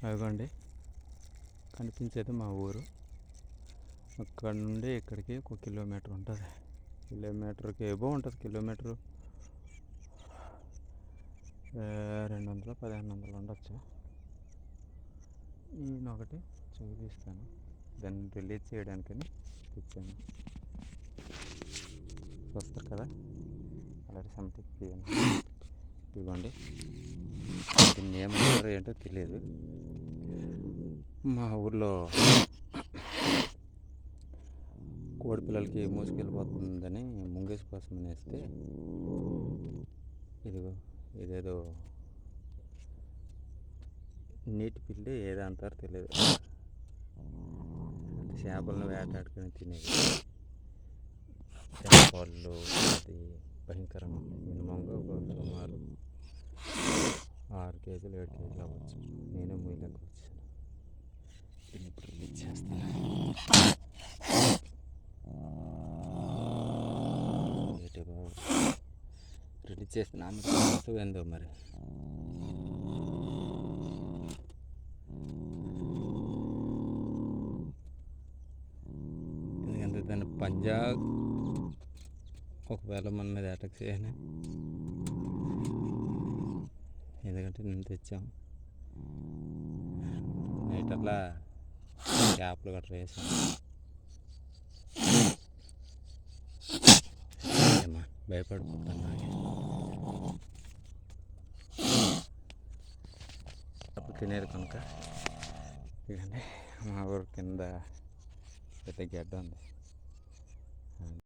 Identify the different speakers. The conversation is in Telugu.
Speaker 1: అదిగోండి కనిపించేది మా ఊరు. అక్కడ నుండి ఇక్కడికి 1 కిలోమీటర్ ఉంటుంది. కిలోమీటర్కి ఏవో ఉంటుంది. కిలోమీటరు 200-1500 ఉండొచ్చు. నేను ఒకటి చూపిస్తాను, దాన్ని రిలీజ్ చేయడానికని తెచ్చాను. చూస్తారు కదా, అలాంటి సంథింగ్ ఇవ్వండి. దీన్ని ఏమంటారో ఏంటో తెలియదు. మా ఊర్లో కోడి పిల్లలకి మూసుకెళ్ళిపోతుందని ముంగేసి కోసం వేస్తే ఇదేదో నీటి పిల్లి ఏదో అంటారో తెలియదు, చేపలను వేటాడుకొని తినేది. చేపలు అది భయంకరంగా ఉంది. మినిమంగా ఒక సుమారు 6 కేజీలు 7 కేజీలు అవ్వచ్చు. నేనే మూయలేక వచ్చాను. దీన్ని ఇప్పుడు రిలీజ్ చేస్తాను. రిలీజ్ చేస్తే నాకు ఏందో మరి. ఎందుకంటే దాన్ని పంజా ఒకవేళ మన మీద అటాక్ చేయని, ఎందుకంటే నేను తెచ్చాం నైట్ అలా యాప్లు గట్రా వేసాను. భయపడిపోతాను. అప్పుడు తినేది కనుక. ఇదండి మా ఊరు కింద పెద్ద గడ్డ ఉంది.